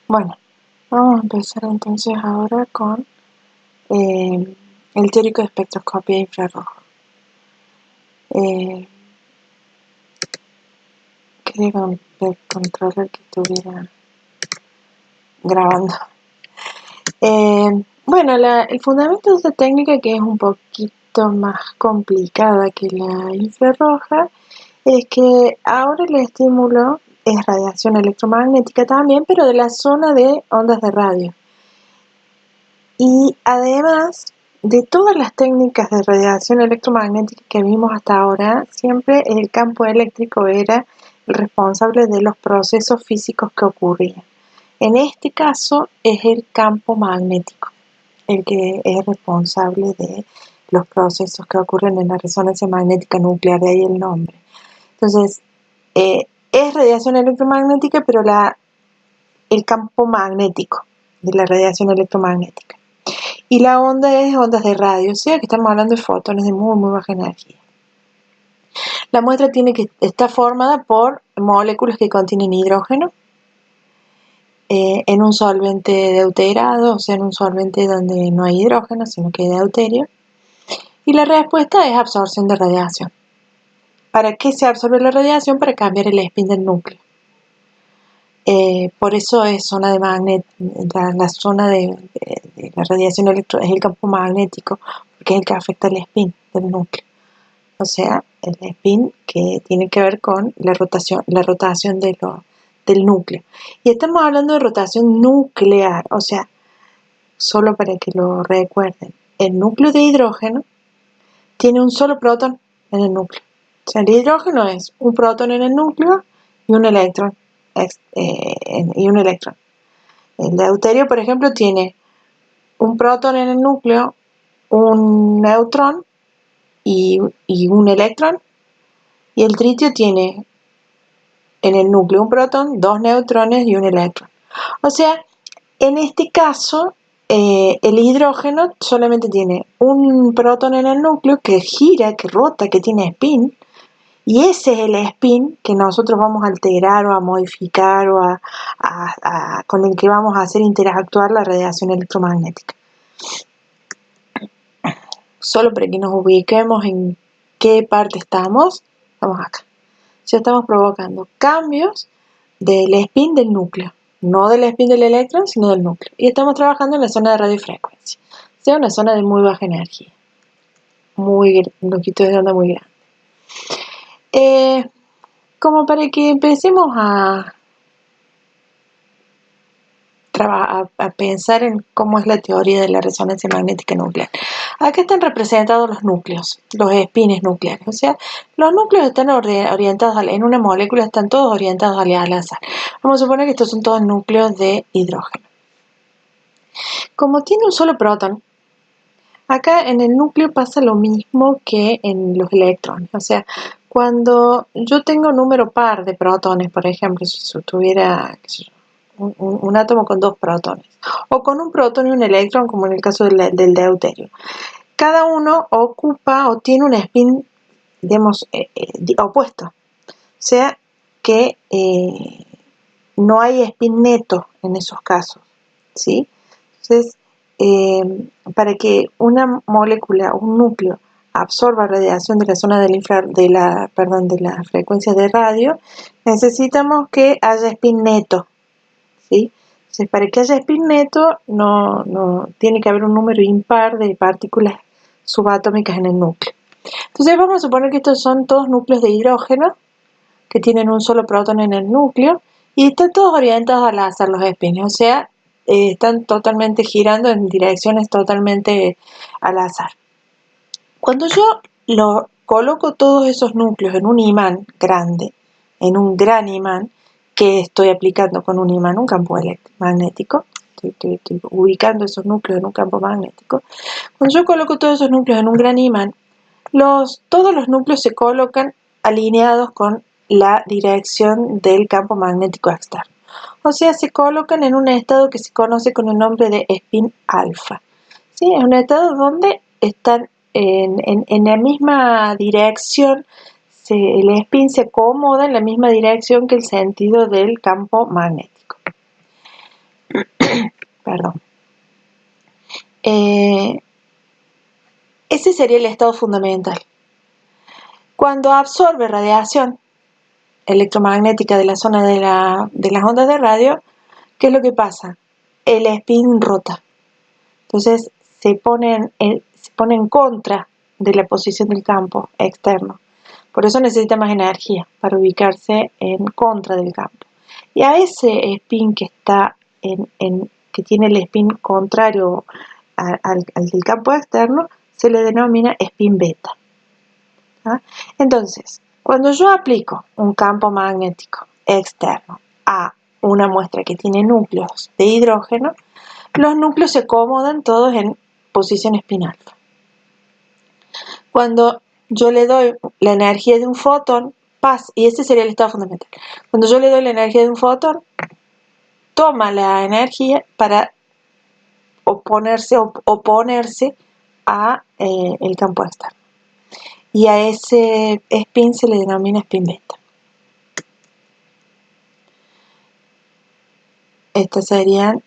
Bueno, vamos a empezar entonces ahora con el teórico de espectroscopia infrarroja. Quería controlar que estuviera grabando. Bueno, el fundamento de esta técnica, que es un poquito más complicada que la infrarroja, es que ahora el estímulo es radiación electromagnética también, pero de la zona de ondas de radio. Y además de todas las técnicas de radiación electromagnética que vimos hasta ahora, siempre el campo eléctrico era el responsable de los procesos físicos que ocurrían. En este caso es el campo magnético el que es responsable de los procesos que ocurren en la resonancia magnética nuclear, de ahí el nombre. Entonces, es radiación electromagnética, pero el campo magnético de la radiación electromagnética. Y la onda es ondas de radio, o sea que estamos hablando de fotones de muy, muy baja energía. La muestra está formada por moléculas que contienen hidrógeno en un solvente deuterado, o sea, en un solvente donde no hay hidrógeno, sino que hay deuterio. Y la respuesta es absorción de radiación. ¿Para qué se absorbe la radiación? Para cambiar el spin del núcleo. Por eso es zona de la zona de la radiación es el campo magnético, porque es el que afecta el spin del núcleo. O sea, el spin que tiene que ver con la rotación del núcleo. Y estamos hablando de rotación nuclear, o sea, solo para que lo recuerden, el núcleo de hidrógeno tiene un solo protón en el núcleo. O sea, el hidrógeno es un protón en el núcleo y un electrón. El deuterio, por ejemplo, tiene un protón en el núcleo, un neutrón y un electrón. Y el tritio tiene en el núcleo un protón, dos neutrones y un electrón. O sea, en este caso, el hidrógeno solamente tiene un protón en el núcleo que gira, que rota, que tiene spin. Y ese es el spin que nosotros vamos a alterar o a modificar o con el que vamos a hacer interactuar la radiación electromagnética. Solo para que nos ubiquemos en qué parte estamos acá. Ya estamos provocando cambios del spin del núcleo, no del spin del electrón, sino del núcleo. Y estamos trabajando en la zona de radiofrecuencia, o sea, una zona de muy baja energía, longitud de onda muy grande. Como para que empecemos a pensar en cómo es la teoría de la resonancia magnética nuclear. Acá están representados los núcleos, los espines nucleares. O sea, los núcleos están orientados en una molécula, están todos orientados al azar. Vamos a suponer que estos son todos núcleos de hidrógeno. Como tiene un solo protón, acá en el núcleo pasa lo mismo que en los electrones. O sea, cuando yo tengo un número par de protones, por ejemplo, si tuviera un átomo con dos protones, o con un protón y un electrón, como en el caso del deuterio, cada uno ocupa o tiene un spin, digamos, opuesto. O sea que no hay spin neto en esos casos, ¿sí? Entonces, para que una molécula, un núcleo, absorba radiación de la zona de la frecuencia de radio, necesitamos que haya spin neto, ¿sí? Entonces, para que haya spin neto, no tiene que haber un número impar de partículas subatómicas en el núcleo. Entonces, vamos a suponer que estos son todos núcleos de hidrógeno que tienen un solo protón en el núcleo y están todos orientados al azar los espines, o sea, están totalmente girando en direcciones totalmente al azar. Cuando yo coloco todos esos núcleos en un imán grande, en un gran imán, que estoy aplicando con un imán, un campo electromagnético, estoy ubicando esos núcleos en un campo magnético. Cuando yo coloco todos esos núcleos en un gran imán, todos los núcleos se colocan alineados con la dirección del campo magnético externo. O sea, se colocan en un estado que se conoce con el nombre de spin alfa. ¿Sí? Es un estado donde están en la misma dirección, el spin se acomoda en la misma dirección que el sentido del campo magnético. Perdón. Ese sería el estado fundamental. Cuando absorbe radiación electromagnética de la zona de las ondas de radio, ¿qué es lo que pasa? El spin rota. Entonces se pone en contra de la posición del campo externo. Por eso necesita más energía para ubicarse en contra del campo. Y a ese spin que está que tiene el spin contrario al del campo externo, se le denomina spin beta. ¿Ah? Entonces, cuando yo aplico un campo magnético externo a una muestra que tiene núcleos de hidrógeno, los núcleos se acomodan todos en posición spin alfa. Cuando yo le doy la energía de un fotón, y ese sería el estado fundamental. Cuando yo le doy la energía de un fotón, toma la energía para oponerse a el campo externo. Y a ese spin se le denomina spin beta. Estos serían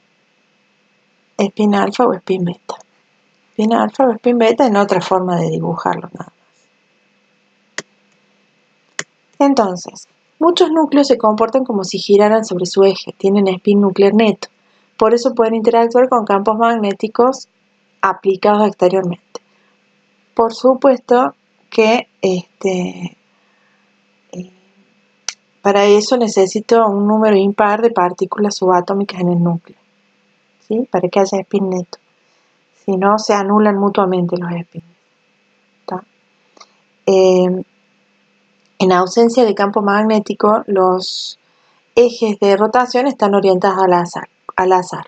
spin alfa o spin beta. Spin alfa o spin beta en otra forma de dibujarlo nada más. Entonces, muchos núcleos se comportan como si giraran sobre su eje, tienen spin nuclear neto. Por eso pueden interactuar con campos magnéticos aplicados exteriormente. Por supuesto que para eso necesito un número impar de partículas subatómicas en el núcleo, ¿sí? Para que haya spin neto. Si no, se anulan mutuamente los spins. En ausencia de campo magnético, los ejes de rotación están orientados al azar.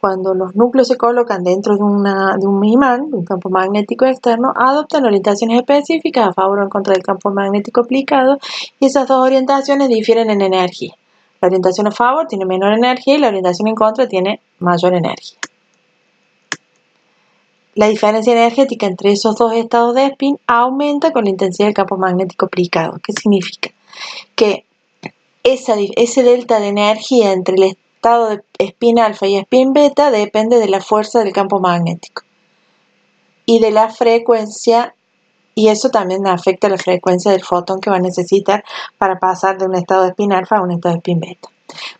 Cuando los núcleos se colocan dentro de un imán, de un campo magnético externo, adoptan orientaciones específicas a favor o en contra del campo magnético aplicado, y esas dos orientaciones difieren en energía. La orientación a favor tiene menor energía y la orientación en contra tiene mayor energía. La diferencia energética entre esos dos estados de spin aumenta con la intensidad del campo magnético aplicado. ¿Qué significa? Que ese delta de energía entre el estado de spin alfa y spin beta depende de la fuerza del campo magnético y de la frecuencia, y eso también afecta la frecuencia del fotón que va a necesitar para pasar de un estado de spin alfa a un estado de spin beta.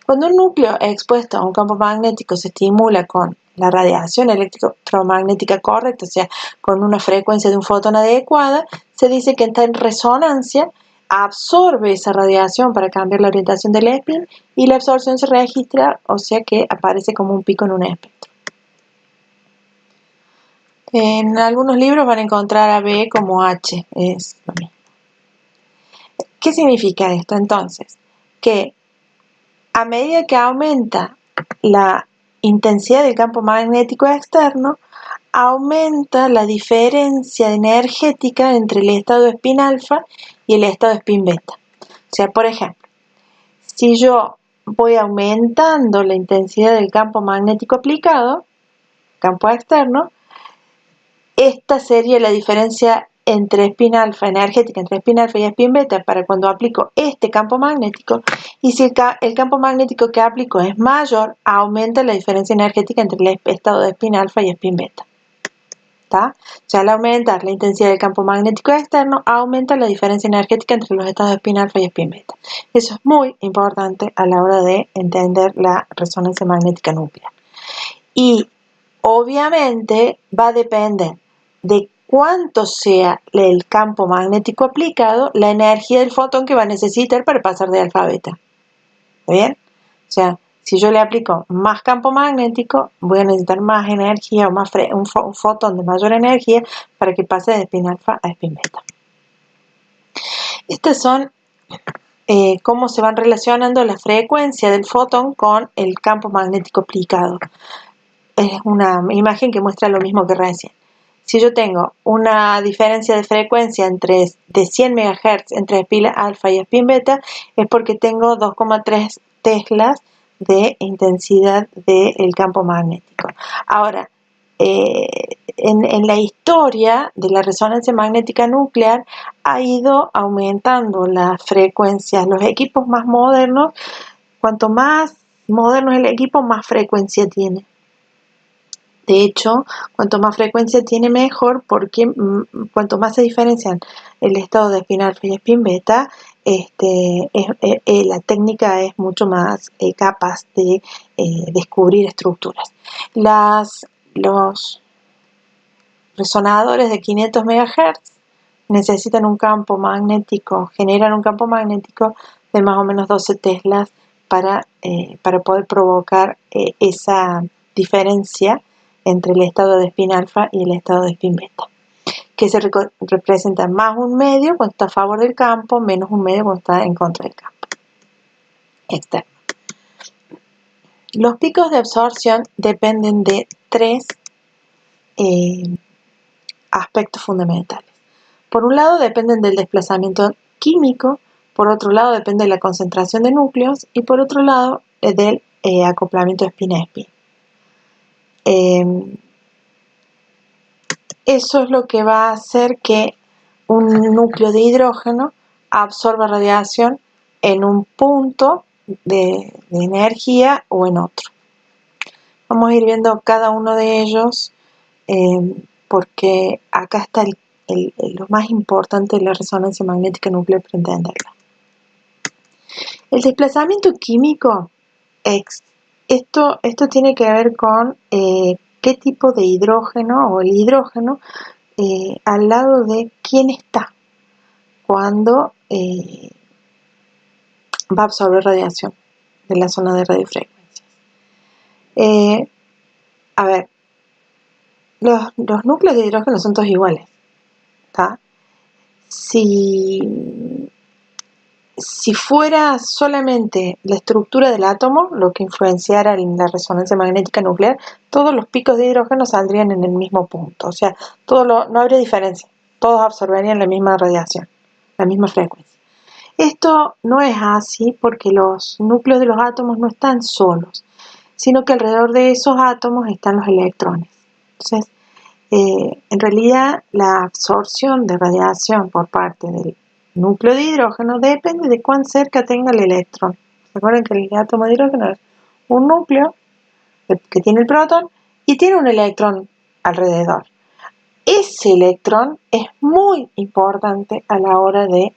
Cuando un núcleo expuesto a un campo magnético se estimula con la radiación electromagnética correcta, o sea, con una frecuencia de un fotón adecuada, se dice que está en resonancia, absorbe esa radiación para cambiar la orientación del spin y la absorción se registra, o sea que aparece como un pico en un espectro. En algunos libros van a encontrar a B como H, es lo mismo. ¿Qué significa esto entonces? Que a medida que aumenta la intensidad del campo magnético externo, aumenta la diferencia energética entre el estado de spin alfa y el estado de spin beta. O sea, por ejemplo, si yo voy aumentando la intensidad del campo magnético aplicado, campo externo, esta sería la diferencia entre spin alfa, energética entre spin alfa y spin beta para cuando aplico este campo magnético, y si el campo magnético que aplico es mayor, aumenta la diferencia energética entre el estado de spin alfa y spin beta. ¿Está? O sea, al aumentar la intensidad del campo magnético externo, aumenta la diferencia energética entre los estados de spin alfa y spin beta. Eso es muy importante a la hora de entender la resonancia magnética nuclear. Y obviamente va a depender de cuánto sea el campo magnético aplicado, la energía del fotón que va a necesitar para pasar de alfa a beta. ¿Está bien? O sea, si yo le aplico más campo magnético, voy a necesitar más energía o un fotón de mayor energía para que pase de spin alfa a spin beta. Estas son cómo se van relacionando la frecuencia del fotón con el campo magnético aplicado. Es una imagen que muestra lo mismo que recién. Si yo tengo una diferencia de frecuencia de 100 MHz entre spin alfa y spin beta, es porque tengo 2,3 teslas de intensidad del campo magnético. Ahora, en la historia de la resonancia magnética nuclear ha ido aumentando las frecuencias. Los equipos más modernos, cuanto más moderno es el equipo, más frecuencia tiene. De hecho, cuanto más frecuencia tiene, mejor, porque cuanto más se diferencian el estado de spin alfa y spin beta, la técnica es mucho más capaz de descubrir estructuras. Los resonadores de 500 MHz necesitan un campo magnético, generan un campo magnético de más o menos 12 teslas para poder provocar esa diferencia entre el estado de spin alfa y el estado de spin beta, que se representa más un medio cuando está a favor del campo, menos un medio cuando está en contra del campo externo. Los picos de absorción dependen de tres aspectos fundamentales. Por un lado dependen del desplazamiento químico, por otro lado depende de la concentración de núcleos y por otro lado del acoplamiento spin a spin. Eso es lo que va a hacer que un núcleo de hidrógeno absorba radiación en un punto de energía o en otro. Vamos a ir viendo cada uno de ellos porque acá está lo más importante de la resonancia magnética nuclear para entenderla. El desplazamiento químico, esto tiene que ver con qué tipo de hidrógeno o el hidrógeno al lado de quién está cuando va a absorber radiación de la zona de radiofrecuencias. A ver, los núcleos de hidrógeno son todos iguales, ¿tá? Si fuera solamente la estructura del átomo lo que influenciara en la resonancia magnética nuclear, todos los picos de hidrógeno saldrían en el mismo punto, o sea, no habría diferencia, todos absorberían la misma radiación, la misma frecuencia. Esto no es así porque los núcleos de los átomos no están solos, sino que alrededor de esos átomos están los electrones. Entonces, en realidad, la absorción de radiación por parte del núcleo de hidrógeno depende de cuán cerca tenga el electrón. Recuerden que el átomo de hidrógeno es un núcleo que tiene el protón y tiene un electrón alrededor. Ese electrón es muy importante a la hora de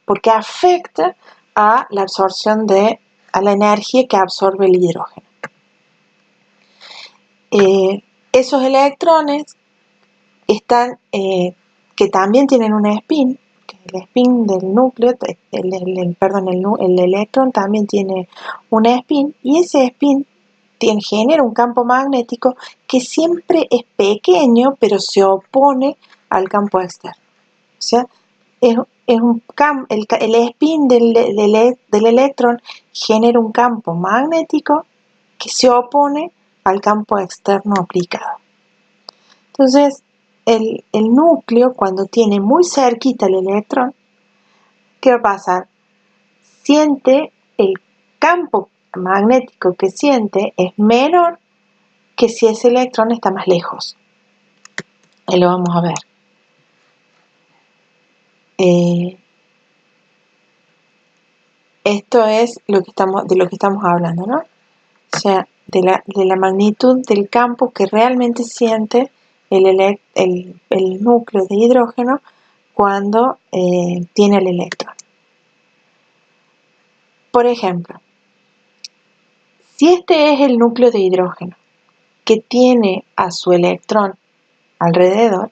porque afecta a la absorción a la energía que absorbe el hidrógeno. Esos electrones están, que también tienen un spin, que el spin del núcleo, el electrón también tiene un spin, y ese spin genera un campo magnético que siempre es pequeño, pero se opone al campo externo. O sea, el spin del electrón genera un campo magnético que se opone al campo externo aplicado. Entonces, el núcleo, cuando tiene muy cerquita el electrón, ¿qué va a pasar? Siente el campo magnético que siente es menor que si ese electrón está más lejos. Ahí lo vamos a ver. Esto es de lo que estamos hablando, ¿no? O sea, de la magnitud del campo que realmente siente el núcleo de hidrógeno cuando tiene el electrón. Por ejemplo, si este es el núcleo de hidrógeno que tiene a su electrón alrededor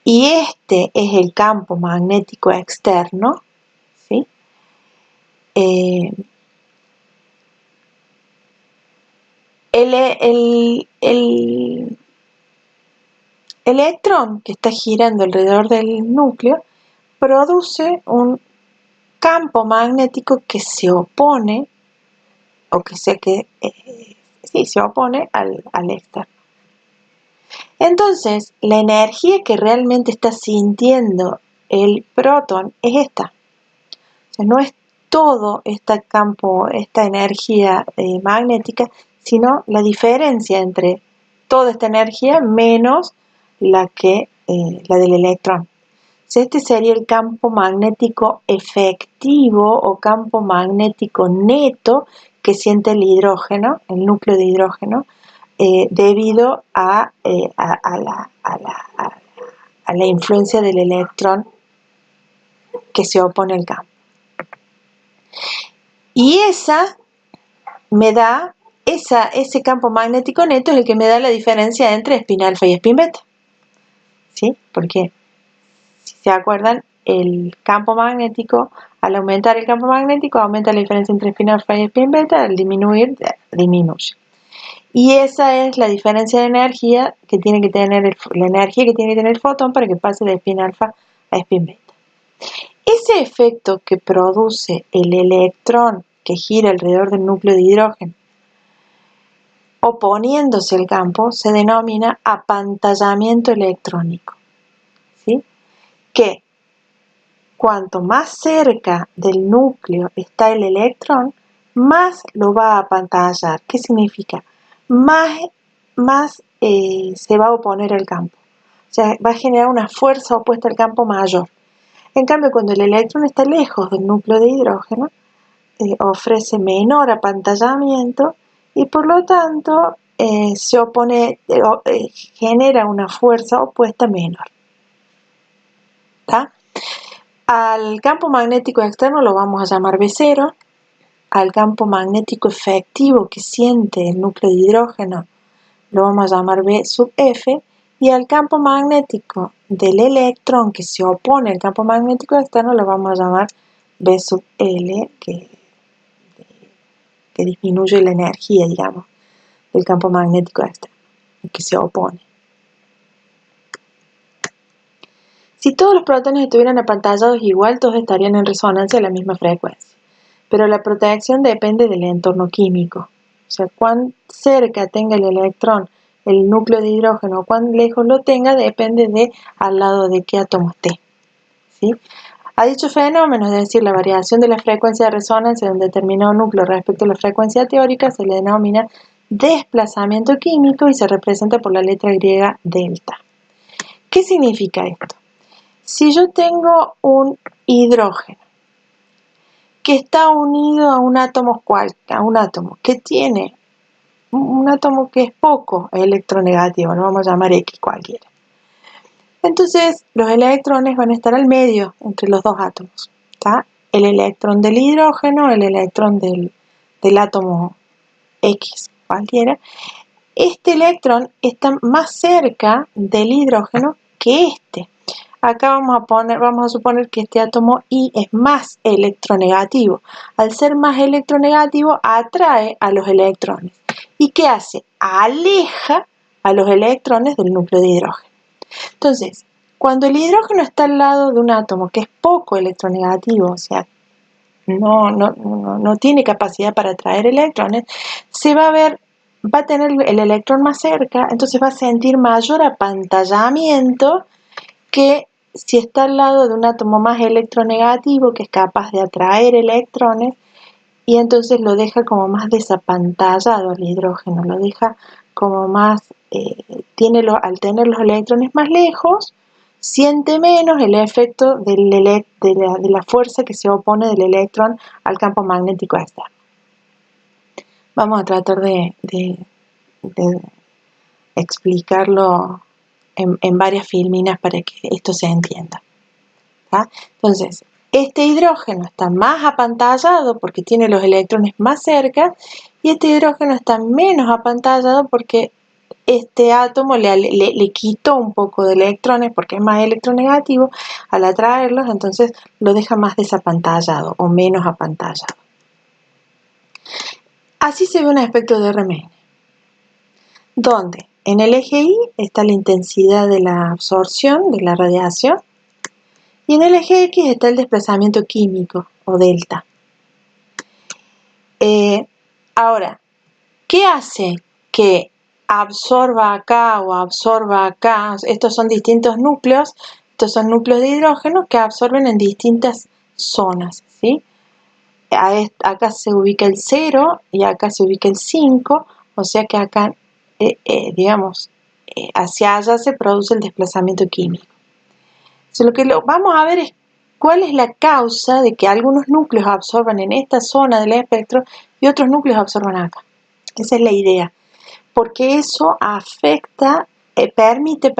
y este es el campo magnético externo, ¿sí? El electrón que está girando alrededor del núcleo produce un campo magnético que se opone se opone al externo. Entonces, la energía que realmente está sintiendo el protón es esta. O sea, no es todo este campo, esta energía magnética, sino la diferencia entre toda esta energía menos la del electrón. Este sería el campo magnético efectivo o campo magnético neto que siente el hidrógeno, el núcleo de hidrógeno, debido a la influencia del electrón que se opone al campo. Y ese campo magnético neto es el que me da la diferencia entre spin alfa y spin beta. ¿Sí? Porque, si se acuerdan, el campo magnético, al aumentar el campo magnético, aumenta la diferencia entre spin alfa y spin beta, al disminuir, disminuye. Y esa es la diferencia de energía que tiene que tener el fotón para que pase de spin alfa a spin beta. Ese efecto que produce el electrón que gira alrededor del núcleo de hidrógeno, oponiéndose al campo, se denomina apantallamiento electrónico. ¿Sí? Que cuanto más cerca del núcleo está el electrón, más lo va a apantallar. ¿Qué significa? Más se va a oponer al campo. O sea, va a generar una fuerza opuesta al campo mayor. En cambio, cuando el electrón está lejos del núcleo de hidrógeno, ofrece menor apantallamiento y por lo tanto genera una fuerza opuesta menor. ¿Tá? Al campo magnético externo lo vamos a llamar B0, al campo magnético efectivo que siente el núcleo de hidrógeno lo vamos a llamar B sub F, y al campo magnético del electrón que se opone al campo magnético externo lo vamos a llamar B sub L, que disminuye la energía, digamos, del campo magnético externo, que se opone. Si todos los protones estuvieran apantallados igual, todos estarían en resonancia a la misma frecuencia. Pero la protección depende del entorno químico. O sea, cuán cerca tenga el electrón el núcleo de hidrógeno o cuán lejos lo tenga depende de al lado de qué átomo esté. ¿Sí? A dicho fenómeno, es decir, la variación de la frecuencia de resonancia de un determinado núcleo respecto a la frecuencia teórica, se le denomina desplazamiento químico y se representa por la letra griega delta. ¿Qué significa esto? Si yo tengo un hidrógeno que está unido a un átomo que tiene un átomo que es poco electronegativo, lo vamos a llamar X cualquiera. Entonces, los electrones van a estar al medio entre los dos átomos. ¿Tá? El electrón del hidrógeno, el electrón del átomo X cualquiera. Este electrón está más cerca del hidrógeno que este. Acá vamos a suponer que este átomo I es más electronegativo. Al ser más electronegativo, atrae a los electrones. ¿Y qué hace? Aleja a los electrones del núcleo de hidrógeno. Entonces, cuando el hidrógeno está al lado de un átomo que es poco electronegativo, o sea, no tiene capacidad para atraer electrones, va a tener el electrón más cerca, entonces va a sentir mayor apantallamiento que si está al lado de un átomo más electronegativo que es capaz de atraer electrones, y entonces lo deja como más desapantallado al hidrógeno, lo deja como más, al tener los electrones más lejos, siente menos el efecto de la fuerza que se opone del electrón al campo magnético externo. Vamos a tratar de explicarlo en varias filminas para que esto se entienda. ¿Tá? Entonces, este hidrógeno está más apantallado porque tiene los electrones más cerca y este hidrógeno está menos apantallado porque este átomo le quitó un poco de electrones porque es más electronegativo al atraerlos, entonces lo deja más desapantallado o menos apantallado. Así se ve un espectro de RMN, donde en el eje Y está la intensidad de la absorción de la radiación y en el eje X está el desplazamiento químico o delta. Ahora, ¿qué hace que absorba acá o absorba acá? Estos son distintos núcleos, estos son núcleos de hidrógeno que absorben en distintas zonas, ¿sí? Acá se ubica el 0 y acá se ubica el 5, o sea que acá, hacia allá se produce el desplazamiento químico. Entonces, vamos a ver es cuál es la causa de que algunos núcleos absorban en esta zona del espectro y otros núcleos absorban acá. Esa es la idea, porque eso permite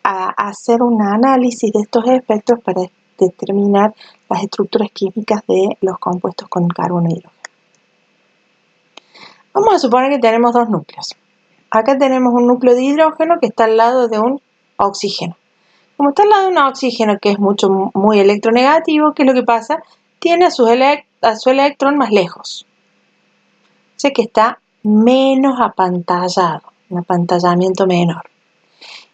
a hacer un análisis de estos espectros para determinar las estructuras químicas de los compuestos con carbono e hidrógeno. Vamos a suponer que tenemos dos núcleos. Acá tenemos un núcleo de hidrógeno que está al lado de un oxígeno. Como está al lado de un oxígeno que es muy electronegativo, ¿qué es lo que pasa? Tiene a su electrón más lejos. O sea que está menos apantallado, un apantallamiento menor.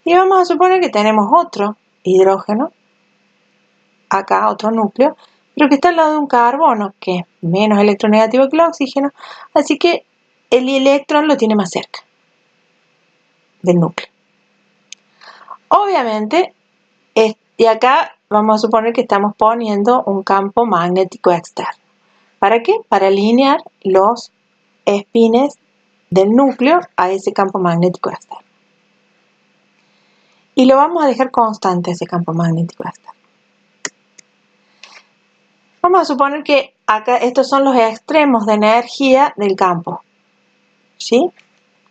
Y vamos a suponer que tenemos otro hidrógeno, acá otro núcleo, pero que está al lado de un carbono que es menos electronegativo que el oxígeno, así que el electrón lo tiene más cerca del núcleo. Obviamente, y acá vamos a suponer que estamos poniendo un campo magnético externo. ¿Para qué? Para alinear los espines del núcleo a ese campo magnético externo. Y lo vamos a dejar constante ese campo magnético externo. Vamos a suponer que acá estos son los extremos de energía del campo, ¿sí?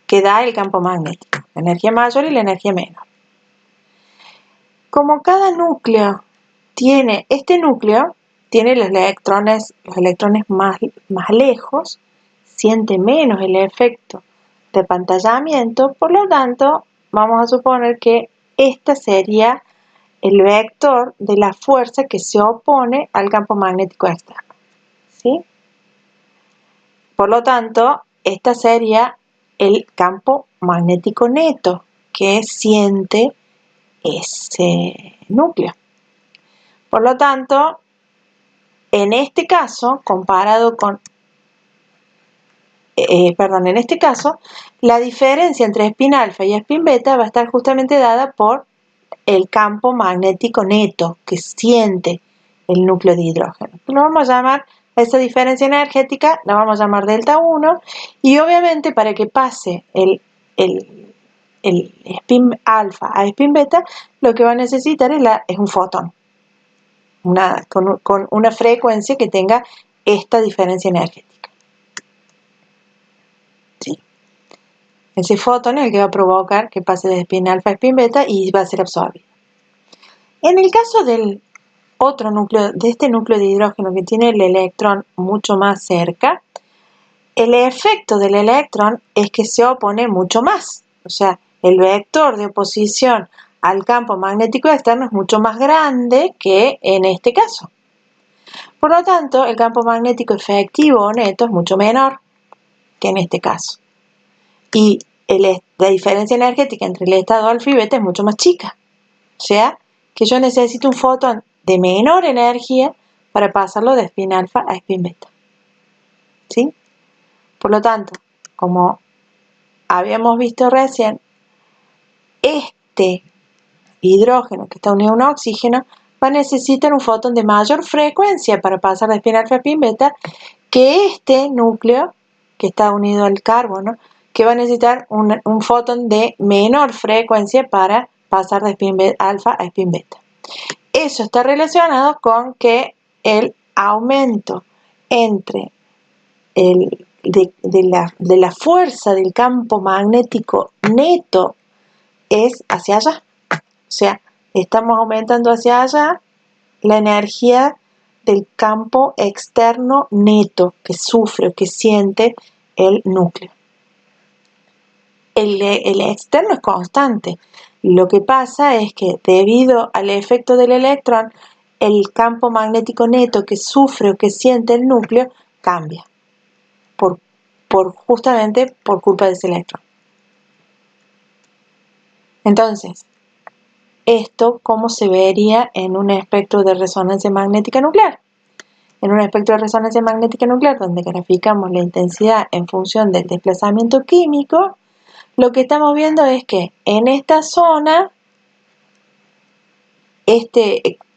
Que da el campo magnético, la energía mayor y la energía menor. Como cada núcleo este núcleo tiene los electrones más lejos, siente menos el efecto de apantallamiento, por lo tanto, vamos a suponer que este sería el vector de la fuerza que se opone al campo magnético externo, ¿sí? Por lo tanto, este sería el campo magnético neto que siente ese núcleo. Por lo tanto, en este caso, la diferencia entre spin alfa y spin beta va a estar justamente dada por el campo magnético neto que siente el núcleo de hidrógeno. Lo vamos a llamar a esa diferencia energética, la vamos a llamar delta 1, y obviamente para que pase el spin alfa a spin beta, lo que va a necesitar es un fotón, con una frecuencia que tenga esta diferencia energética. ¿Sí? Ese fotón es el que va a provocar que pase de spin alfa a spin beta y va a ser absorbido. En el caso del otro núcleo, de este núcleo de hidrógeno que tiene el electrón mucho más cerca, el efecto del electrón es que se opone mucho más. O sea, el vector de oposición al campo magnético externo es mucho más grande que en este caso. Por lo tanto, el campo magnético efectivo o neto es mucho menor que en este caso. Y la diferencia energética entre el estado alfa y beta es mucho más chica. O sea, que yo necesito un fotón de menor energía para pasarlo de spin alfa a spin beta. ¿Sí? Por lo tanto, como habíamos visto recién, este hidrógeno que está unido a un oxígeno va a necesitar un fotón de mayor frecuencia para pasar de spin alfa a spin beta que este núcleo que está unido al carbono, que va a necesitar un fotón de menor frecuencia para pasar de spin alfa a spin beta. Eso está relacionado con que el aumento entre de la fuerza del campo magnético neto es hacia allá. O sea, estamos aumentando hacia allá la energía del campo externo neto que sufre o que siente el núcleo. El externo es constante. Lo que pasa es que debido al efecto del electrón, el campo magnético neto que sufre o que siente el núcleo cambia, justamente por culpa de ese electrón. Entonces, esto cómo se vería en un espectro de resonancia magnética nuclear. En un espectro de resonancia magnética nuclear, donde graficamos la intensidad en función del desplazamiento químico, lo que estamos viendo es que en esta zona,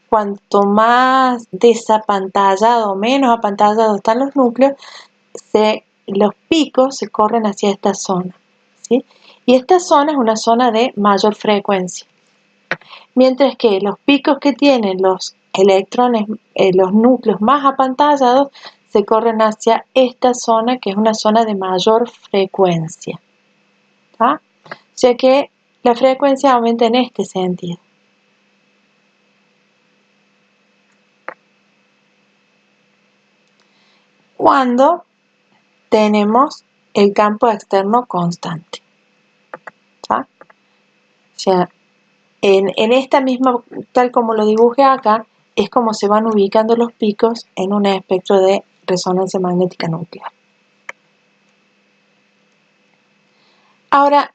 cuanto más desapantallado o menos apantallado están los núcleos, los picos se corren hacia esta zona, ¿sí? Y esta zona es una zona de mayor frecuencia. Mientras que los picos que tienen los electrones, los núcleos más apantallados, se corren hacia esta zona, que es una zona de mayor frecuencia. ¿Tá? O sea que la frecuencia aumenta en este sentido. Cuando tenemos el campo externo constante. ¿Tá? O sea, en esta misma, tal como lo dibujé acá, es como se van ubicando los picos en un espectro de resonancia magnética nuclear. Ahora,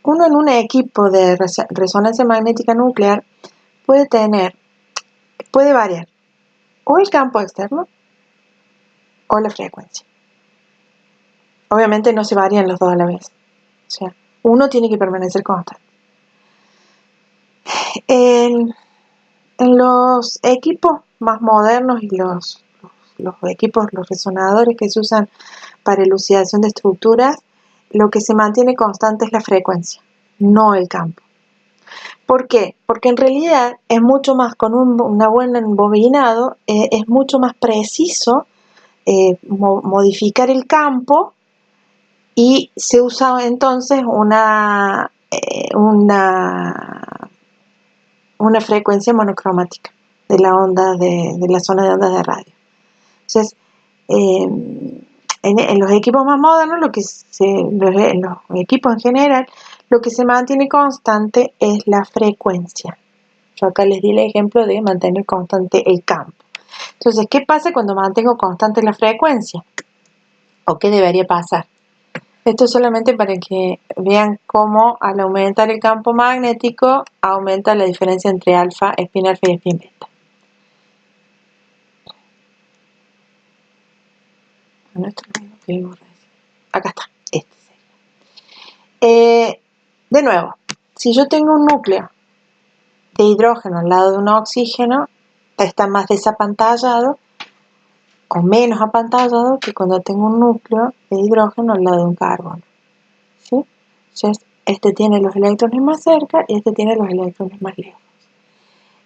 uno en un equipo de resonancia magnética nuclear puede variar o el campo externo o la frecuencia. Obviamente no se varían los dos a la vez. O sea, uno tiene que permanecer constante. En los equipos más modernos y los equipos, los resonadores que se usan para elucidación de estructuras, lo que se mantiene constante es la frecuencia, no el campo. ¿Por qué? Porque en realidad es mucho más, con una buena embobinado, es mucho más preciso modificar el campo, y se usa entonces una frecuencia monocromática de la onda de la zona de ondas de radio. Entonces, en los equipos más modernos, en los equipos en general, lo que se mantiene constante es la frecuencia. Yo acá les di el ejemplo de mantener constante el campo. Entonces, ¿qué pasa cuando mantengo constante la frecuencia? ¿O qué debería pasar? Esto es solamente para que vean cómo al aumentar el campo magnético aumenta la diferencia entre alfa, spin alfa y spin beta. Acá está. Este sería. De nuevo, si yo tengo un núcleo de hidrógeno al lado de un oxígeno, está más desapantallado o menos apantallado que cuando tengo un núcleo de hidrógeno al lado de un carbono. ¿Sí? Entonces, este tiene los electrones más cerca y este tiene los electrones más lejos.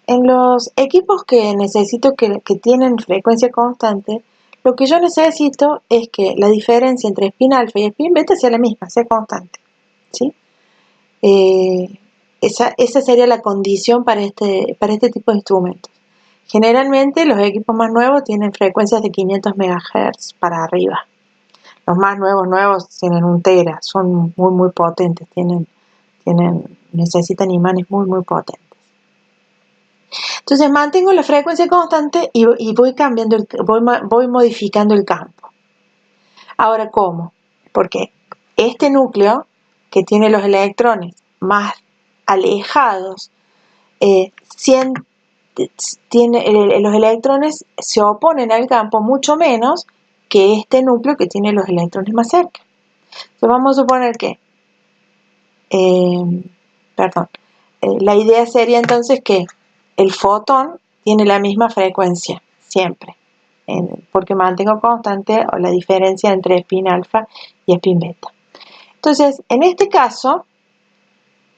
En los equipos que necesito que tienen frecuencia constante, lo que yo necesito es que la diferencia entre spin alfa y spin beta sea la misma, sea constante. ¿Sí? Esa sería la condición para este tipo de instrumentos. Generalmente los equipos más nuevos tienen frecuencias de 500 MHz para arriba. Los más nuevos tienen 1 tera, son muy muy potentes, necesitan imanes muy muy potentes. Entonces mantengo la frecuencia constante y voy modificando el campo. Ahora, ¿cómo? Porque este núcleo que tiene los electrones más alejados, los electrones se oponen al campo mucho menos que este núcleo que tiene los electrones más cerca. Entonces vamos a suponer que, la idea sería entonces que el fotón tiene la misma frecuencia siempre, porque mantengo constante la diferencia entre spin alfa y spin beta. Entonces, en este caso,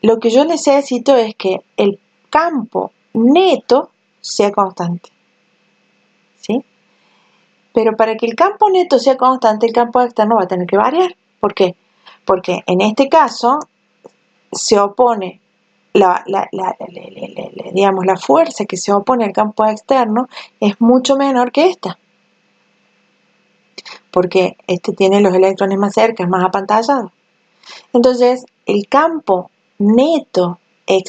lo que yo necesito es que el campo neto sea constante. ¿Sí? Pero para que el campo neto sea constante, el campo externo va a tener que variar. ¿Por qué? Porque en este caso se opone la fuerza que se opone al campo externo es mucho menor que esta. Porque este tiene los electrones más cerca, es más apantallado. Entonces, el campo neto, el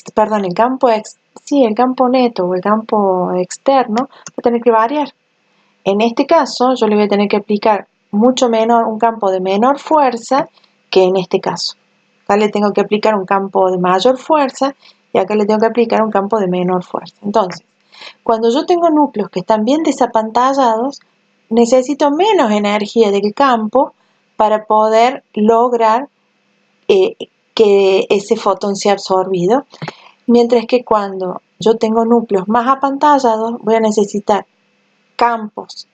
campo neto o el campo externo va a tener que variar. En este caso, yo le voy a tener que aplicar un campo de menor fuerza que en este caso. Acá le tengo que aplicar un campo de mayor fuerza y acá le tengo que aplicar un campo de menor fuerza. Entonces, cuando yo tengo núcleos que están bien desapantallados, necesito menos energía del campo para poder lograr que ese fotón sea absorbido, mientras que cuando yo tengo núcleos más apantallados, voy a necesitar campos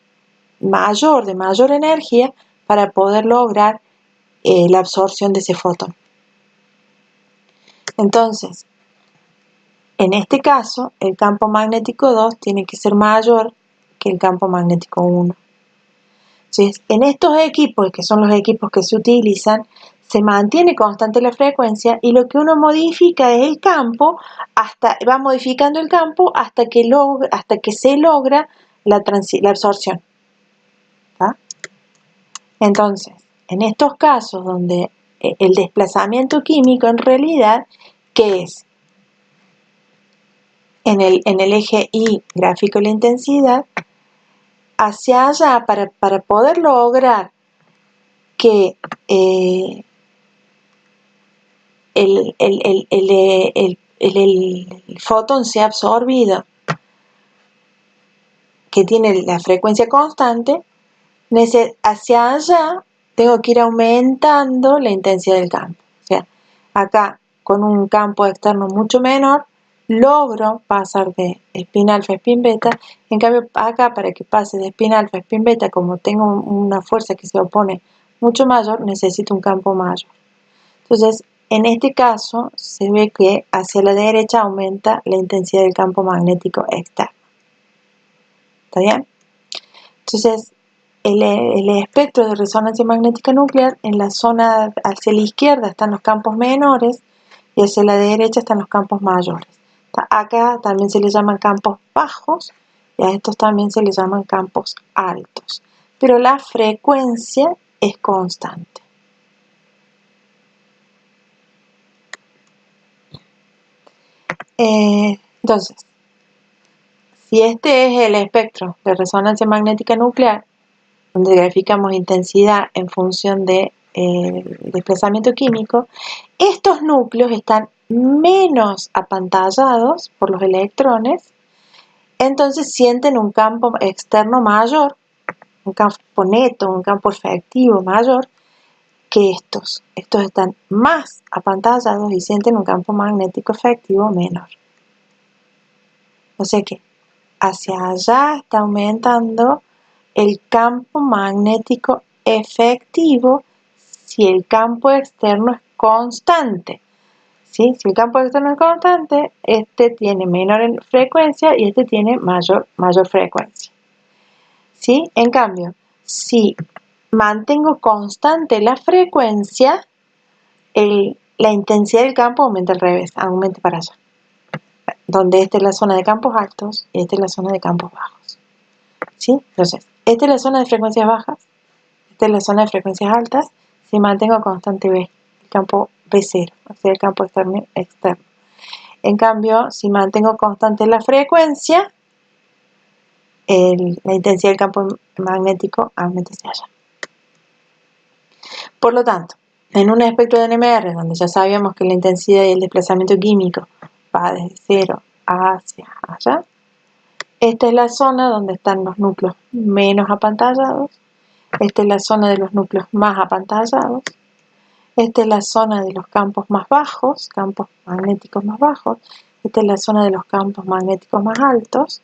de mayor energía para poder lograr la absorción de ese fotón. Entonces, En este caso, el campo magnético 2 tiene que ser mayor que el campo magnético 1. Entonces, en estos equipos, que son los equipos que se utilizan, se mantiene constante la frecuencia y lo que uno modifica es el campo, va modificando el campo hasta que se logra la absorción. ¿Tá? Entonces, en estos casos donde el desplazamiento químico en realidad, ¿qué es? En el eje Y gráfico la intensidad, hacia allá para poder lograr que el fotón sea absorbido, que tiene la frecuencia constante, hacia allá tengo que ir aumentando la intensidad del campo. O sea, acá con un campo externo mucho menor, logro pasar de spin alfa a spin beta. En cambio, acá para que pase de spin alfa a spin beta, como tengo una fuerza que se opone mucho mayor, necesito un campo mayor. Entonces, en este caso, se ve que hacia la derecha aumenta la intensidad del campo magnético externo. ¿Está bien? Entonces, el espectro de resonancia magnética nuclear, en la zona hacia la izquierda están los campos menores y hacia la derecha están los campos mayores. Acá también se les llaman campos bajos y a estos también se les llaman campos altos. Pero la frecuencia es constante. Entonces, si este es el espectro de resonancia magnética nuclear, donde graficamos intensidad en función de desplazamiento químico, estos núcleos están menos apantallados por los electrones, entonces sienten un campo externo mayor, un campo neto, un campo efectivo mayor que estos. Estos están más apantallados y sienten un campo magnético efectivo menor. O sea que hacia allá está aumentando el campo magnético efectivo si el campo externo es constante. ¿Sí? Si el campo externo es constante, este tiene menor frecuencia y este tiene mayor frecuencia. ¿Sí? En cambio, si mantengo constante la frecuencia, la intensidad del campo aumenta al revés, aumenta para allá. Donde esta es la zona de campos altos y esta es la zona de campos bajos. ¿Sí? Entonces, esta es la zona de frecuencias bajas, esta es la zona de frecuencias altas, si mantengo constante B, el campo B0, o sea, el campo externo. En cambio, si mantengo constante la frecuencia, la intensidad del campo magnético aumenta hacia allá. Por lo tanto, en un espectro de NMR, donde ya sabíamos que la intensidad y el desplazamiento químico va desde 0 hacia allá, esta es la zona donde están los núcleos menos apantallados, esta es la zona de los núcleos más apantallados, esta es la zona de los campos más bajos, campos magnéticos más bajos, esta es la zona de los campos magnéticos más altos,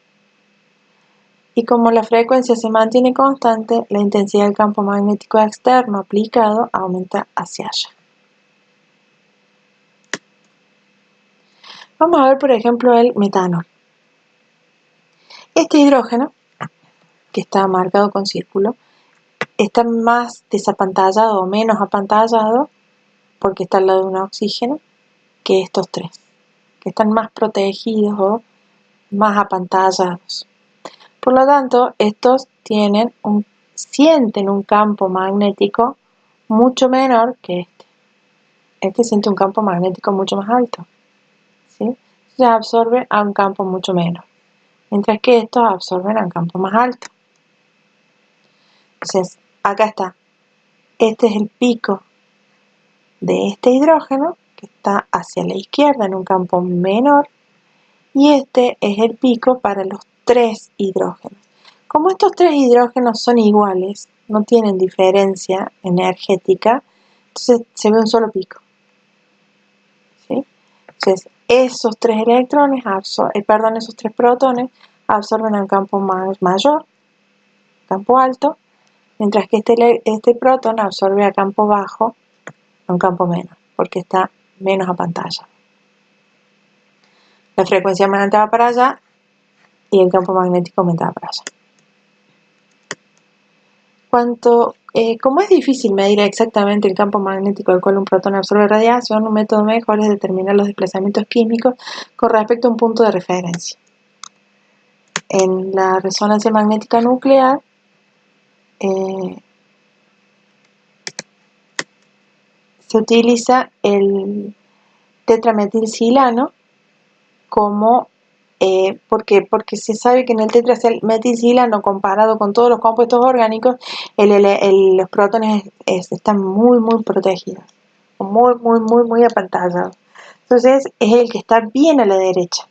y como la frecuencia se mantiene constante, la intensidad del campo magnético externo aplicado aumenta hacia allá. Vamos a ver, por ejemplo, el metanol. Este hidrógeno, que está marcado con círculo, está más desapantallado o menos apantallado, porque está al lado de un oxígeno, que estos tres, que están más protegidos o más apantallados. Por lo tanto, estos sienten un campo magnético mucho menor que este. Este siente un campo magnético mucho más alto, ¿sí? Se absorbe a un campo mucho menor, mientras que estos absorben a un campo más alto. Entonces, acá está. Este es el pico de este hidrógeno, que está hacia la izquierda en un campo menor, y este es el pico para los tres hidrógenos. Como estos tres hidrógenos son iguales, no tienen diferencia energética, entonces se ve un solo pico. ¿Sí? Entonces, esos tres electrones, esos tres protones absorben a un campo mayor, campo alto, mientras que este protón absorbe a campo bajo, a un campo menor, porque está menos apantallado. La frecuencia aumentaba para allá y el campo magnético aumentaba para allá. Como es difícil medir exactamente el campo magnético al cual un protón absorbe radiación, un método mejor es determinar los desplazamientos químicos con respecto a un punto de referencia. En la resonancia magnética nuclear, se utiliza el tetrametilsilano como porque se sabe que en el tetrametilsilano, comparado con todos los compuestos orgánicos, los protones están muy protegidos, muy apantallados. Entonces es el que está bien a la derecha.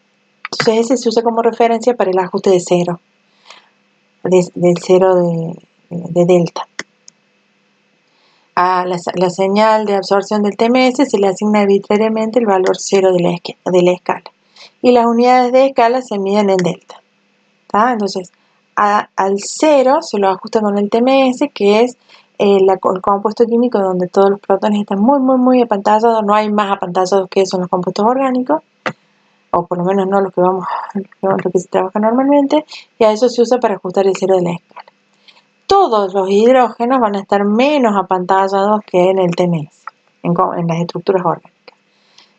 Entonces ese se usa como referencia para el ajuste de cero, del cero de delta. A la señal de absorción del TMS se le asigna arbitrariamente el valor 0 de la escala. Y las unidades de escala se miden en delta. ¿Tá? Entonces, al 0 se lo ajusta con el TMS, que es el compuesto químico donde todos los protones están muy apantallados. No hay más apantallados que eso en los compuestos orgánicos, o por lo menos no los que se trabaja normalmente, y a eso se usa para ajustar el 0 de la escala. Todos los hidrógenos van a estar menos apantallados que en el TMS, en las estructuras orgánicas.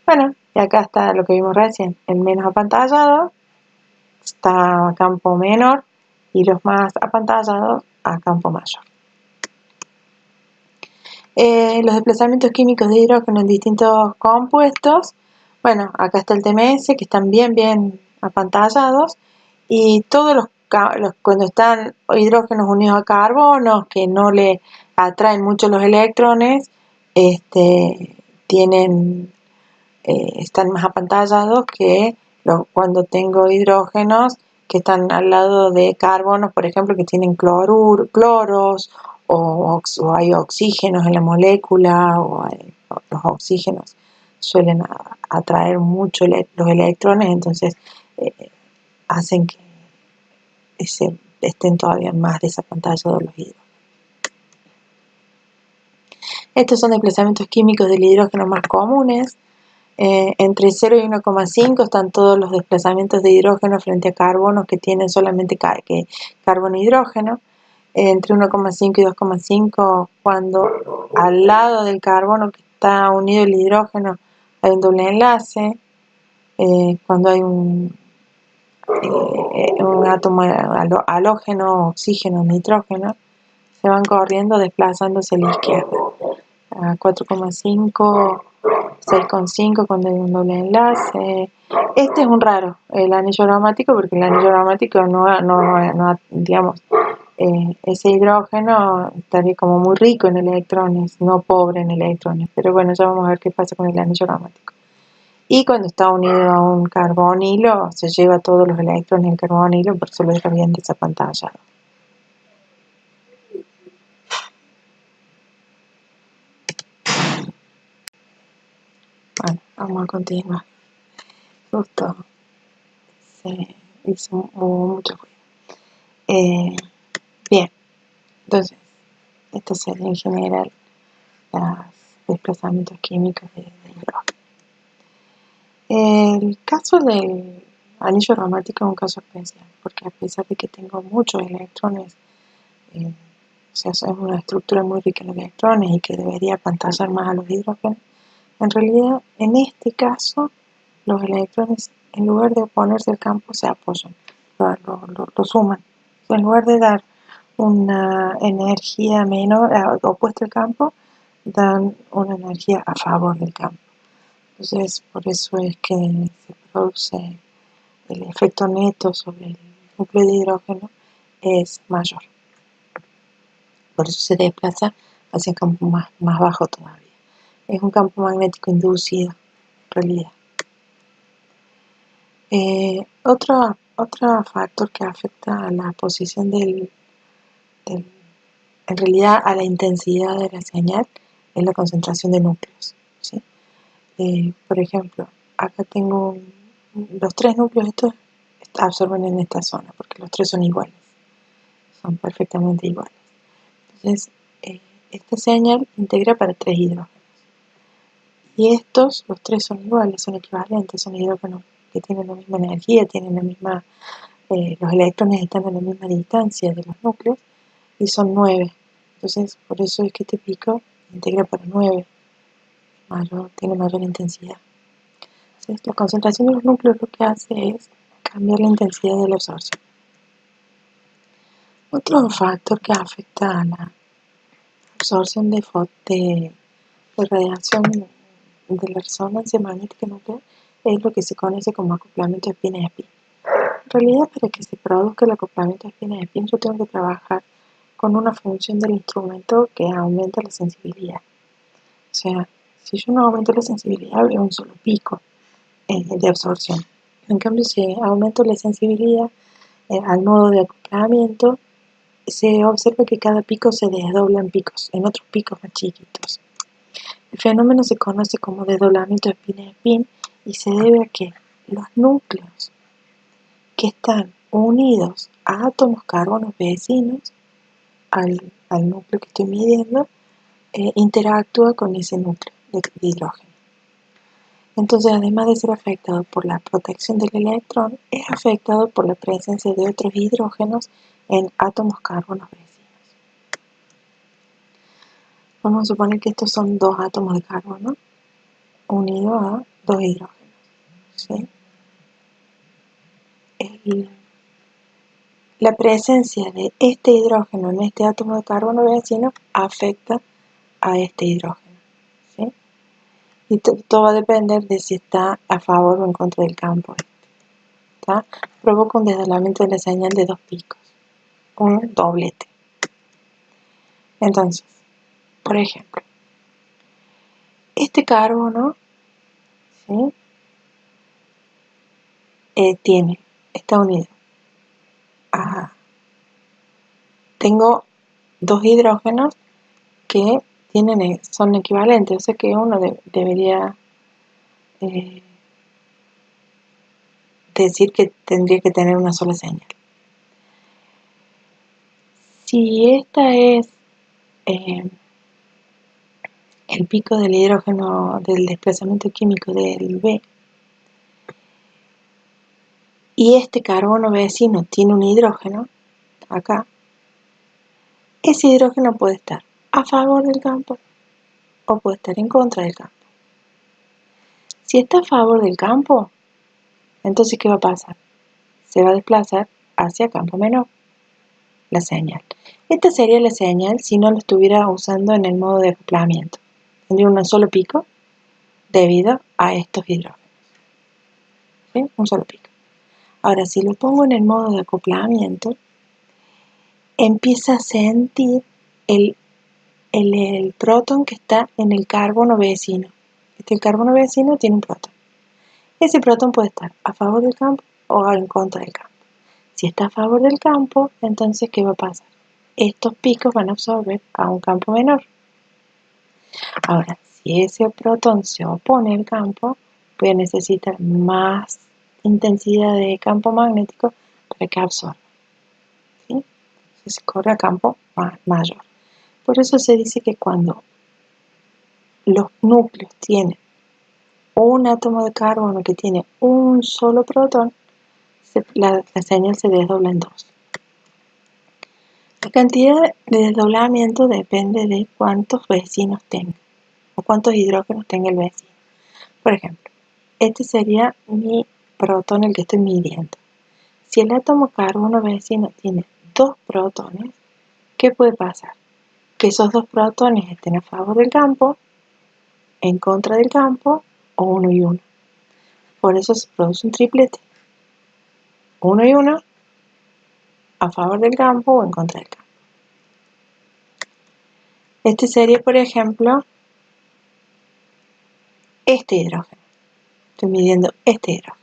Bueno, y acá está lo que vimos recién, el menos apantallado está a campo menor y los más apantallados a campo mayor. Los desplazamientos químicos de hidrógeno en distintos compuestos, bueno, acá está el TMS, que están bien apantallados, y todos cuando están hidrógenos unidos a carbonos, que no le atraen mucho los electrones, están más apantallados que cuando tengo hidrógenos que están al lado de carbonos, por ejemplo, que tienen cloros, o hay oxígenos en la molécula, los oxígenos suelen atraer mucho los electrones, entonces hacen que estén todavía más desapantallados los hidrógenos. Estos son desplazamientos químicos del hidrógeno más comunes. Entre 0 y 1,5 están todos los desplazamientos de hidrógeno frente a carbonos que tienen solamente carbono e hidrógeno. Entre 1,5 y 2,5, cuando al lado del carbono que está unido el hidrógeno hay un doble enlace. Cuando hay un átomo halógeno, oxígeno, nitrógeno, se van corriendo desplazándose a la izquierda. A 4,5, 6,5 cuando hay un doble enlace. Este es un raro, el anillo aromático, porque el anillo aromático digamos, ese hidrógeno estaría como muy rico en electrones, no pobre en electrones, pero bueno, ya vamos a ver qué pasa con el anillo aromático. Y cuando está unido a un carbonilo, se lleva todos los electrones del carbonilo, por eso lo deja bien desapantallado. Bueno, vamos a continuar. Justo se hizo mucho ruido. Bien, entonces, esto sería en general los desplazamientos químicos de hidrógeno. El caso del anillo aromático es un caso especial, porque a pesar de que tengo muchos electrones, o sea, es una estructura muy rica en electrones y que debería apantallar más a los hidrógenos, en realidad, en este caso, los electrones, en lugar de oponerse al campo, se apoyan, lo suman. En lugar de dar una energía menor opuesta al campo, dan una energía a favor del campo. Entonces, por eso es que se produce el efecto neto sobre el núcleo de hidrógeno es mayor. Por eso se desplaza hacia un campo más bajo todavía. Es un campo magnético inducido, en realidad. Otro factor que afecta a la posición en realidad a la intensidad de la señal, es la concentración de núcleos, ¿sí? Por ejemplo, acá tengo los tres núcleos, estos absorben en esta zona, porque los tres son iguales, son perfectamente iguales. Entonces, esta señal integra para 3 hidrógenos. Y los tres son iguales, son equivalentes, son hidrógenos que tienen la misma energía, tienen la misma, los electrones están a la misma distancia de los núcleos y son 9. Entonces, por eso es que este pico integra para 9, tiene mayor intensidad. Entonces, la concentración de los núcleos lo que hace es cambiar la intensidad de la absorción. Otro factor que afecta a la absorción de radiación de la resonancia magnética nuclear es lo que se conoce como acoplamiento spin-spin. En realidad, para que se produzca el acoplamiento spin-spin, yo tengo que trabajar con una función del instrumento que aumenta la sensibilidad. O sea, si yo no aumento la sensibilidad, habría un solo pico de absorción. En cambio, si aumento la sensibilidad al modo de acoplamiento, se observa que cada pico se desdobla en otros picos más chiquitos. El fenómeno se conoce como desdoblamiento spin-spin y se debe a que los núcleos que están unidos a átomos carbonos vecinos al núcleo que estoy midiendo, interactúa con ese núcleo de hidrógeno. Entonces, además de ser afectado por la protección del electrón, es afectado por la presencia de otros hidrógenos en átomos carbonos vecinos. Vamos a suponer que estos son dos átomos de carbono unidos a dos hidrógenos, ¿sí? La presencia de este hidrógeno en este átomo de carbono vecino afecta a este hidrógeno, ¿sí? Y todo va a depender de si está a favor o en contra del campo. ¿Está? Provoca un desdoblamiento de la señal de dos picos, un doblete. Entonces, por ejemplo, este carbono, ¿sí? Está unido a... Tengo dos hidrógenos que son equivalentes, o sea que uno debería decir que tendría que tener una sola señal. Si esta es el pico del hidrógeno del desplazamiento químico del B, y este carbono vecino tiene un hidrógeno acá, ese hidrógeno puede estar a favor del campo o puede estar en contra del campo. Si está a favor del campo, entonces ¿qué va a pasar? Se va a desplazar hacia campo menor, la señal. Esta sería la señal si no lo estuviera usando en el modo de acoplamiento. Tendría un solo pico debido a estos hidrógenos. ¿Sí? Un solo pico. Ahora, si lo pongo en el modo de acoplamiento, empieza a sentir el protón que está en el carbono vecino. El carbono vecino tiene un protón. Ese protón puede estar a favor del campo o en contra del campo. Si está a favor del campo, entonces ¿qué va a pasar? Estos picos van a absorber a un campo menor. Ahora, si ese protón se opone al campo, voy a necesitar más intensidad de campo magnético para que absorba. ¿Sí? Entonces se corre a campo mayor. Por eso se dice que cuando los núcleos tienen un átomo de carbono que tiene un solo protón, la señal se desdobla en dos. La cantidad de desdoblamiento depende de cuántos vecinos tenga o cuántos hidrógenos tenga el vecino. Por ejemplo, este sería mi protón, el que estoy midiendo. Si el átomo carbono vecino tiene dos protones, ¿qué puede pasar? Que esos dos protones estén a favor del campo, en contra del campo o uno y uno. Por eso se produce un triplete. Uno y uno a favor del campo o en contra del campo. Este sería, por ejemplo, este hidrógeno. Estoy midiendo este hidrógeno.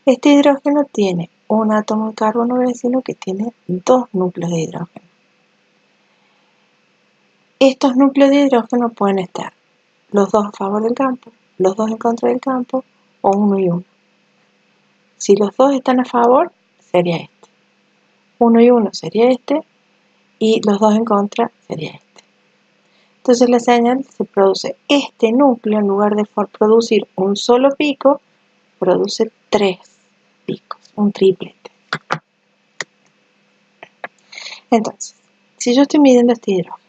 Este hidrógeno tiene un átomo de carbono vecino que tiene dos núcleos de hidrógeno. Estos núcleos de hidrógeno pueden estar los dos a favor del campo, los dos en contra del campo o uno y uno. Si los dos están a favor, sería este. Uno y uno sería este y los dos en contra sería este. Entonces la señal se produce este núcleo, en lugar de producir un solo pico, produce 3 picos, un triplete. Entonces, si yo estoy midiendo este hidrógeno,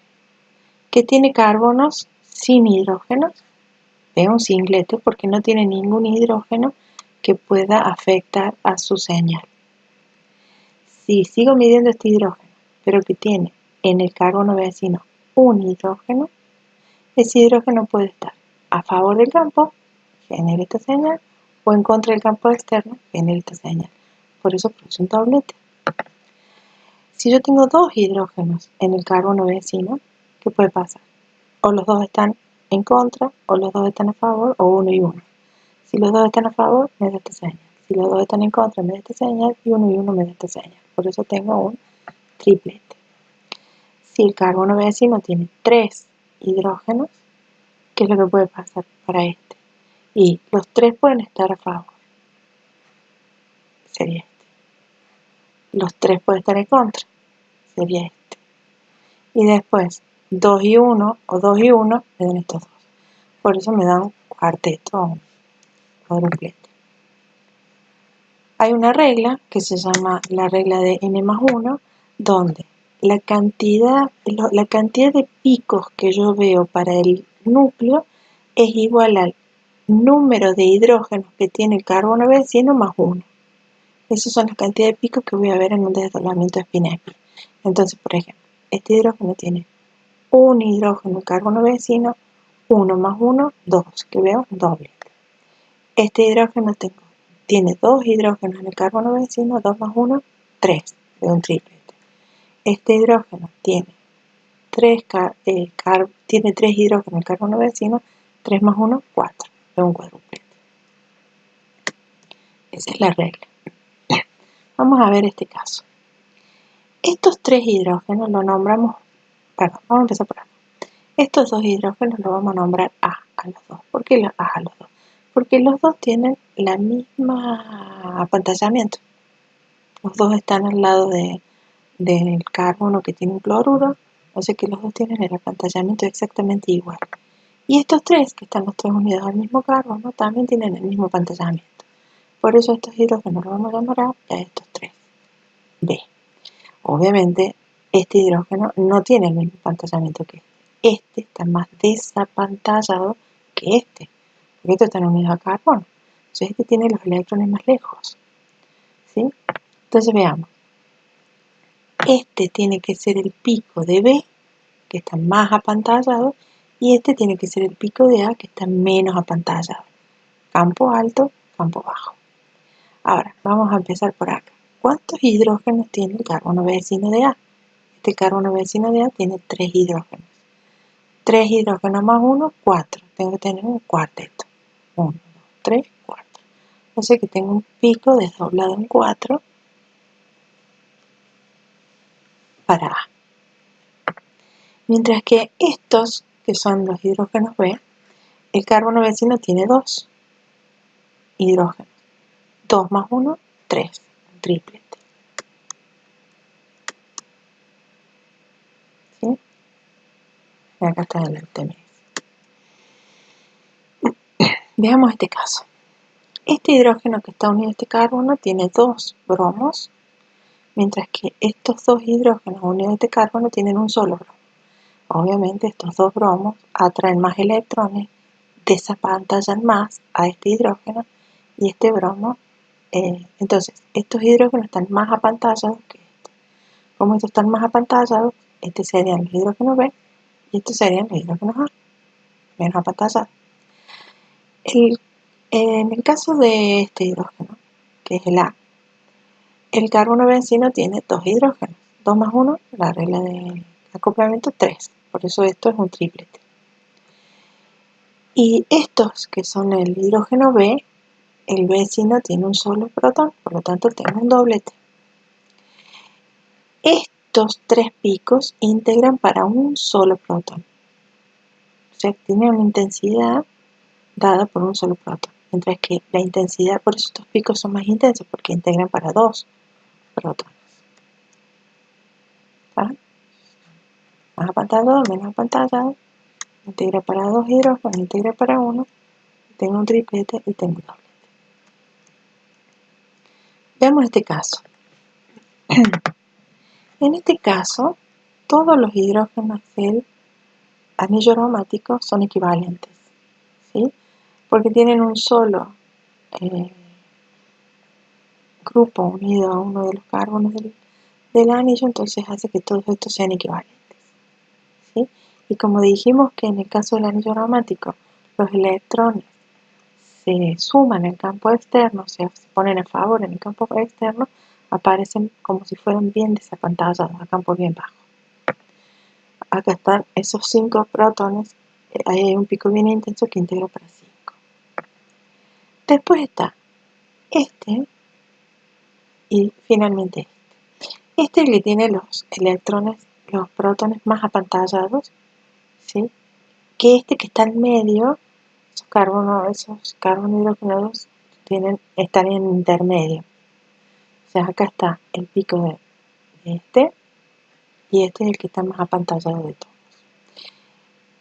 que tiene carbonos sin hidrógenos, es un singlete porque no tiene ningún hidrógeno que pueda afectar a su señal. Si sigo midiendo este hidrógeno, pero que tiene en el carbono vecino un hidrógeno, ese hidrógeno puede estar a favor del campo, genera esta señal, o en contra del campo externo, genera esta señal. Por eso produce un doblete. Si yo tengo 2 hidrógenos en el carbono vecino, ¿qué puede pasar? O los dos están en contra, o los dos están a favor, o uno y uno. Si los dos están a favor, me da esta señal. Si los dos están en contra, me da esta señal, y uno me da esta señal. Por eso tengo un triplete. Si el carbono vecino tiene 3 hidrógenos, ¿qué es lo que puede pasar para este? Y los 3 pueden estar a favor. Sería este. Los 3 pueden estar en contra. Sería este. Y después, 2 y 1 o 2 y 1 me dan estos dos. Por eso me dan un cuarteto o un cuádruplete. Hay una regla que se llama la regla de n+1, donde la cantidad de picos que yo veo para el núcleo es igual al número de hidrógenos que tiene el carbono vecino más 1. Esas son las cantidades de picos que voy a ver en un desdoblamiento de spin-spin. Entonces, por ejemplo, este hidrógeno tiene un hidrógeno el carbono vecino, 1 más 1, 2, que veo doble. Este hidrógeno tiene 2 hidrógenos en el carbono vecino, 2 más 1, 3, de un triplete. Este hidrógeno tiene 3 hidrógenos en el carbono vecino, 3 más 1, 4, de un cuádruplete. Esa es la regla. Vamos a ver este caso. Estos 3 hidrógenos lo nombramos, perdón, vamos a empezar por acá. Estos 2 hidrógenos los vamos a nombrar A los dos. ¿Por qué A a los dos? Porque los dos tienen la misma apantallamiento. Los dos están al lado del carbono que tiene un cloruro, o sea que los dos tienen el apantallamiento exactamente igual. Y estos 3, que están los 3 unidos al mismo carbono, también tienen el mismo apantallamiento. Por eso estos hidrógenos los vamos a llamar A y a estos 3 B. Obviamente, este hidrógeno no tiene el mismo apantallamiento que este. Este está más desapantallado que este, porque estos están unidos a carbono. Entonces este tiene los electrones más lejos. ¿Sí? Entonces veamos. Este tiene que ser el pico de B, que está más apantallado, y este tiene que ser el pico de A, que está menos apantallado. Campo alto, campo bajo. Ahora, vamos a empezar por acá. ¿Cuántos hidrógenos tiene el carbono vecino de A? Este carbono vecino de A tiene 3 hidrógenos. 3 hidrógenos más 1, 4. Tengo que tener un cuarteto. 1, 2, 3, 4. O sea que tengo un pico desdoblado en 4 para A. Mientras que estos, que son los hidrógenos B, el carbono vecino tiene 2 hidrógenos. 2 más 1, 3. Un triplete. ¿Sí? Y acá está el TMS. Veamos este caso. Este hidrógeno que está unido a este carbono tiene 2 bromos, mientras que estos 2 hidrógenos unidos a este carbono tienen un solo bromo. Obviamente estos 2 bromos atraen más electrones, desapantallan más a este hidrógeno y este bromo, entonces estos hidrógenos están más apantallados que este. Como estos están más apantallados, estos serían los hidrógenos B y estos serían los hidrógenos A, menos apantallados. En el caso de este hidrógeno, que es el A, el carbono vecino tiene 2 hidrógenos. 2 más 1, la regla de acoplamiento, 3. Por eso esto es un triplete. Y estos, que son el hidrógeno B, el vecino tiene un solo protón, por lo tanto tengo un doblete. Estos 3 picos integran para un solo protón. O sea, tienen una intensidad dada por un solo protón. Mientras que la intensidad, por eso estos picos son más intensos, porque integran para 2 protones. ¿Vale? Más apantallado, menos apantallado. Integra para 2 hidrógenos, integra para 1. Tengo un triplete y tengo un doblete. Veamos este caso. En este caso, todos los hidrógenos del anillo aromático son equivalentes, ¿sí? Porque tienen un solo grupo unido a uno de los carbonos del anillo, entonces hace que todos estos sean equivalentes, ¿sí? Y como dijimos que en el caso del anillo aromático los electrones se suman en el campo externo, o sea, se ponen a favor en el campo externo, aparecen como si fueran bien desapantallados, a campo bien bajo. Acá están esos 5 protones, ahí hay un pico bien intenso que integra para 5. Después está este y finalmente este. Este es el que tiene los electrones, los protones más apantallados, ¿sí? Que este que está en medio, esos carbonos hidrogenados están en intermedio. O sea, acá está el pico de este y este es el que está más apantallado de todos.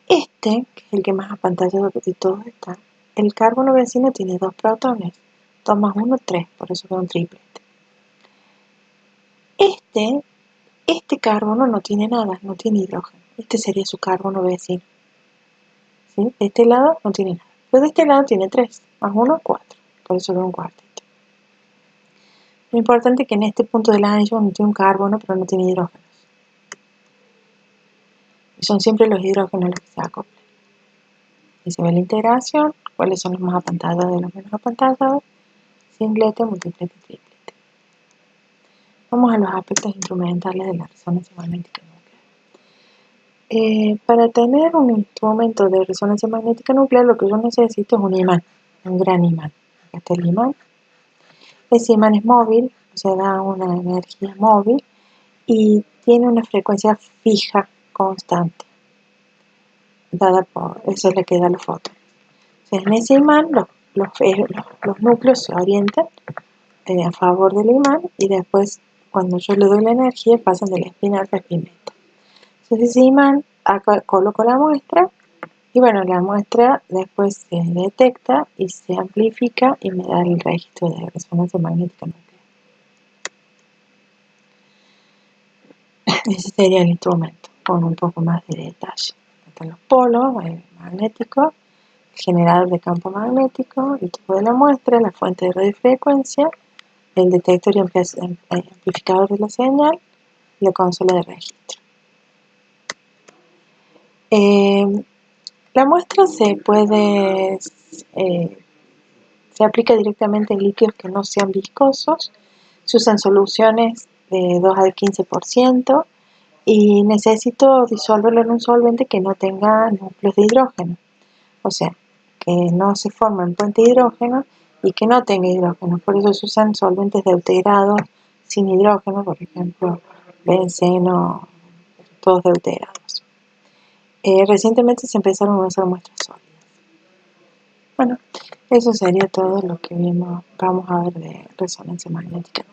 Este, que es el que más apantallado de todos está, el carbono vecino tiene 2 protones, 2 más 1, 3, por eso es un triplete. Este carbono no tiene nada, no tiene hidrógeno. Este sería su carbono vecino. ¿Sí? De este lado no tiene nada. Pero de este lado tiene 3, más 1, 4. Por eso es un cuartito. Lo importante es que en este punto del anillo no tiene un carbono, pero no tiene hidrógenos. Y son siempre los hidrógenos los que se acoplan. Y se ve la integración, cuáles son los más apantallados y los menos apantallados. Singlete, multiplete, triplete. Vamos a los aspectos instrumentales de la resonancia magnética nuclear. Para tener un instrumento de resonancia magnética nuclear, lo que yo necesito es un imán, un gran imán. Acá está el imán. Ese imán es móvil, o sea, da una energía móvil y tiene una frecuencia fija, constante, dada por, eso es la que da los fotones. O sea, en ese imán los núcleos se orientan a favor del imán y después, cuando yo le doy la energía, pasan de la espina a la espineta. Entonces ese imán, acá coloco la muestra y bueno, la muestra después se detecta y se amplifica y me da el registro de resonancia magnética nuclear. Ese sería el instrumento, con un poco más de detalle. Están los polos magnéticos, el generador de campo magnético, el tipo de la muestra, la fuente de radiofrecuencia, el detector y amplificador de la señal y la consola de registro. La muestra se aplica directamente en líquidos que no sean viscosos, se usan soluciones de 2 al 15%, y necesito disolverlo en un solvente que no tenga núcleos de hidrógeno, o sea, que no se formen puentes de hidrógeno y que no tenga hidrógeno. Por eso se usan solventes deuterados sin hidrógeno, por ejemplo, benceno, todos deuterados. Recientemente se empezaron a usar muestras sólidas. Bueno, eso sería todo lo que vamos a ver de resonancia magnética.